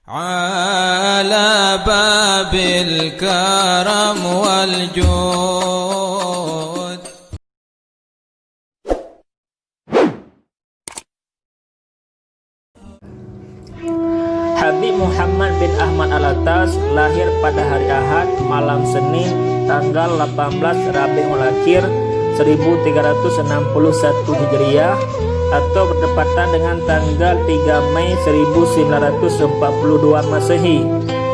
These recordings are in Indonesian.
على باب الكرم والجود. Habib Muhammad bin Ahmad Alatas lahir pada hari Ahad malam Senin tanggal 18 Rabiul Akhir 1361 Hijriah atau bertepatan dengan tanggal 3 Mei 1942 Masehi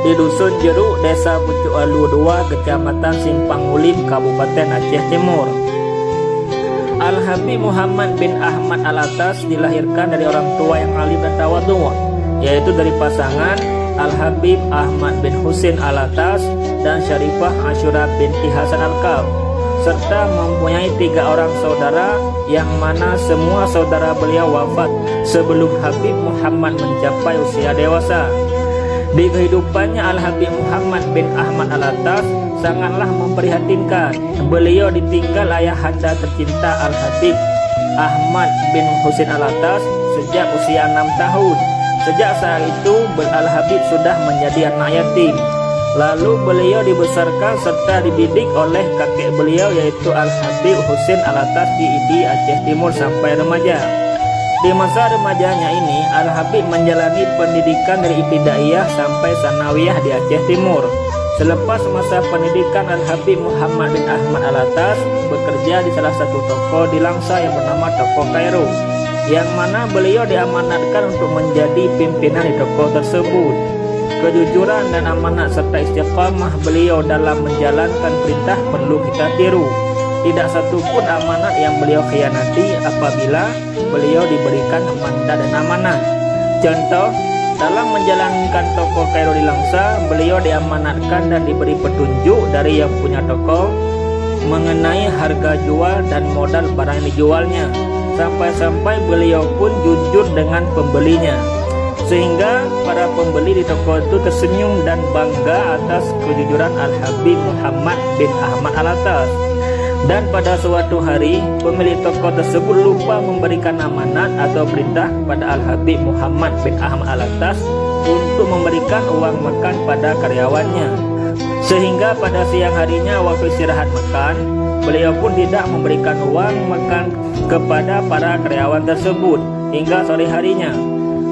di Dusun Jeruk, Desa Pucuk Alu 2, Kecamatan Simpang Ulim, Kabupaten Aceh Timur. Al-Habib Muhammad bin Ahmad Alatas dilahirkan dari orang tua yang alim dan tawadhu, yaitu dari pasangan Al-Habib Ahmad bin Husin Alatas dan Syarifah Asyura binti Hasan Al-Kaf, serta mempunyai 3 orang saudara yang mana semua saudara beliau wafat sebelum Habib Muhammad mencapai usia dewasa. Di kehidupannya Al-Habib Muhammad bin Ahmad Alatas sangatlah memprihatinkan. Beliau ditinggal ayahanda tercinta Al-Habib Ahmad bin Husin Alatas sejak usia 6 tahun. Sejak saat itu Al-Habib sudah menjadi anak yatim. Lalu beliau dibesarkan serta dididik oleh kakek beliau yaitu Al-Habib Husin Alatas di Idi, Aceh Timur sampai remaja. Di masa remajanya ini Al-Habib menjalani pendidikan dari ibtidaiyah sampai sanawiyah di Aceh Timur. Selepas masa pendidikan Al-Habib Muhammad bin Ahmad Alatas bekerja di salah satu toko di Langsa yang bernama Toko Kairo, yang mana beliau diamanatkan untuk menjadi pimpinan di toko tersebut. Kejujuran dan amanat serta istiqamah beliau dalam menjalankan perintah perlu kita tiru. Tidak satu pun amanat yang beliau khianati apabila beliau diberikan mandat dan amanat. Contoh, dalam menjalankan toko Kairo di Langsa, beliau diamanatkan dan diberi petunjuk dari yang punya toko mengenai harga jual dan modal barang yang dijualnya. Sampai-sampai beliau pun jujur dengan pembelinya, sehingga para pembeli di toko itu tersenyum dan bangga atas kejujuran Al-Habib Muhammad bin Ahmad Alatas. Dan pada suatu hari pemilik toko tersebut lupa memberikan amanat atau perintah kepada Al-Habib Muhammad bin Ahmad Alatas untuk memberikan uang makan pada karyawannya, sehingga pada siang harinya waktu istirahat makan beliau pun tidak memberikan uang makan kepada para karyawan tersebut hingga sore harinya.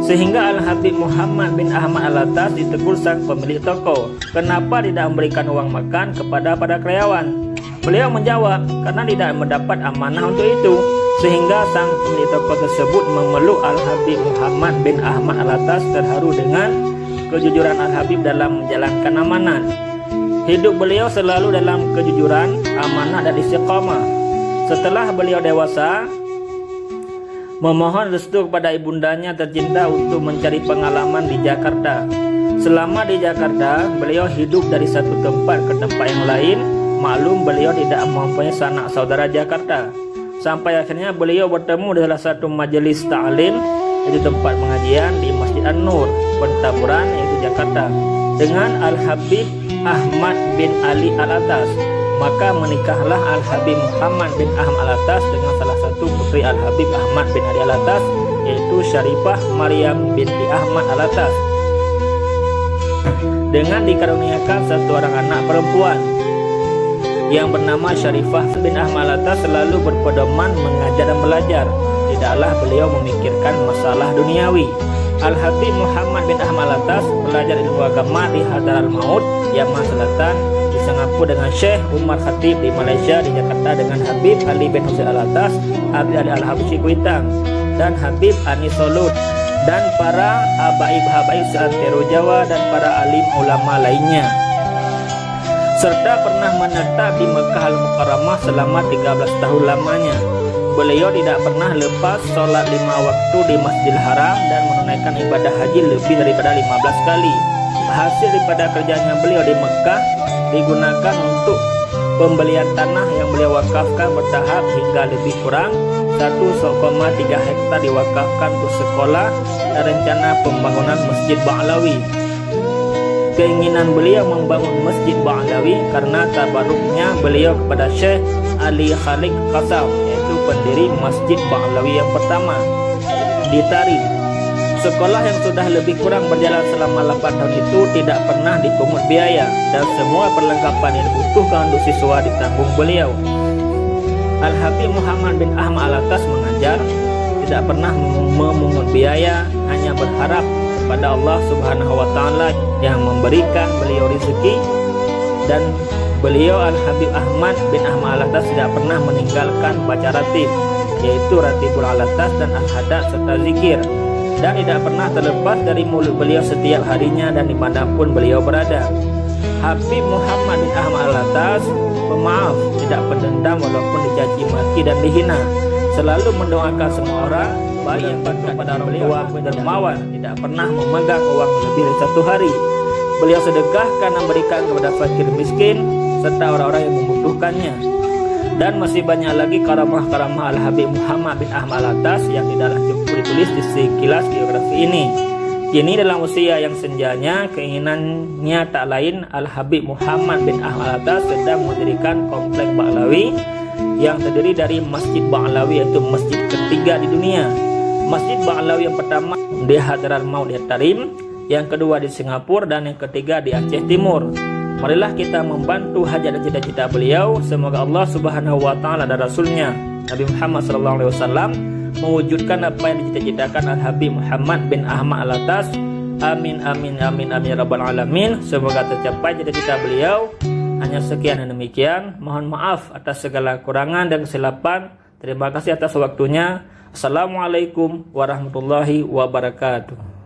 Sehingga Al-Habib Muhammad bin Ahmad Alatas ditegur sang pemilik toko, kenapa tidak memberikan uang makan kepada para karyawan? Beliau menjawab, karena tidak mendapat amanah untuk itu. Sehingga sang pemilik toko tersebut memeluk Al-Habib Muhammad bin Ahmad Alatas terharu dengan kejujuran Al-Habib dalam menjalankan amanat. Hidup beliau selalu dalam kejujuran, amanah dan istiqamah. Setelah beliau dewasa, memohon restu kepada ibundanya tercinta untuk mencari pengalaman di Jakarta. Selama di Jakarta, beliau hidup dari satu tempat ke tempat yang lain. Maklum beliau tidak mempunyai sanak saudara Jakarta. Sampai akhirnya beliau bertemu di salah satu majelis ta'lim, yaitu tempat pengajian di Masjid An-Nur, Petamburan, yaitu Jakarta, dengan Al-Habib Ahmad bin Ali Alatas. Maka menikahlah Al-Habib Muhammad bin Ahmad Alatas dengan salah satu putri Al-Habib Ahmad bin Ali Alatas, yaitu Syarifah Maryam binti Ahmad Alatas, dengan dikaruniakan satu orang anak perempuan yang bernama Syarifah bin Ahmad Alatas. Selalu berpedoman mengajar dan belajar, tidaklah beliau memikirkan masalah duniawi. Al-Habib Muhammad bin Ahmad Alatas belajar ilmu agama di Hadar Al-Maut, Yaman Selatan, di Singapura dengan Syekh Umar Khatib, di Malaysia, di Jakarta dengan Habib Ali bin Husin Alatas, Habib Ali Al-Habsyi Kuitang, dan Habib Anis Solo, dan para habaib-habaib seantero Jawa dan para alim ulama lainnya. Serta pernah menetap di Mekah Al-Mukarramah selama 13 tahun lamanya. Beliau tidak pernah lepas sholat 5 waktu di Masjidil Haram dan menunaikan ibadah haji lebih daripada 15 kali. Hasil daripada kerjanya beliau di Mekah digunakan untuk pembelian tanah yang beliau wakafkan bertahap hingga lebih kurang 1,3 hektar diwakafkan untuk sekolah dan rencana pembangunan Masjid Ba'lawi. Keinginan beliau membangun Masjid Ba'lawi karena tabaruknya beliau kepada Syekh Ali Khaliq Qasam, yaitu pendiri Masjid Ba'lawi yang pertama di Tarim. Sekolah yang sudah lebih kurang berjalan selama 8 tahun itu tidak pernah dipungut biaya dan semua perlengkapan yang dibutuhkan untuk siswa ditanggung beliau. Al-Habib Muhammad bin Ahmad Alatas mengajar tidak pernah memungut biaya, hanya berharap kepada Allah Subhanahu wa Ta'ala yang memberikan beliau rezeki, dan beliau Al-Habib Ahmad bin Ahmad Alatas tidak pernah meninggalkan baca ratib, yaitu Ratibul Alatas dan Al-Hadat serta zikir, dan tidak pernah terlepas dari mulut beliau setiap harinya dan dimanapun beliau berada. Habib Muhammad bin Ahmad Alatas pemaaf, tidak pendendam walaupun dicaci maki dan dihina, selalu mendoakan semua orang, baik yang kepada orang tua dermawan, tidak pernah memegang uang lebih dari 1 hari. Beliau sedekahkan dan berikan kepada fakir miskin serta orang-orang yang membutuhkannya. Dan masih banyak lagi karamah-karamah Al-Habib Muhammad bin Ahmad Alatas yang tidaklah cukup ditulis di sekilas biografi ini. Kini dalam usia yang senjanya, keinginannya tak lain Al-Habib Muhammad bin Ahmad Alatas sedang mendirikan komplek Ba'lawi yang terdiri dari Masjid Ba'lawi, yaitu masjid ketiga di dunia. Masjid Ba'lawi yang pertama di Hadratul Maut di Tarim, yang kedua di Singapura, dan yang ketiga di Aceh Timur. Marilah kita membantu hajat dan cita-cita beliau. Semoga Allah Subhanahu wa Ta'ala dan Rasulnya Nabi Muhammad SAW mewujudkan apa yang dicita-citakan Al-Habib Muhammad bin Ahmad Alatas. Amin amin amin amin rabbal alamin. Semoga tercapai cita-cita beliau. Hanya sekian dan demikian. Mohon maaf atas segala kurangan dan kesilapan. Terima kasih atas waktunya. Assalamualaikum warahmatullahi wabarakatuh.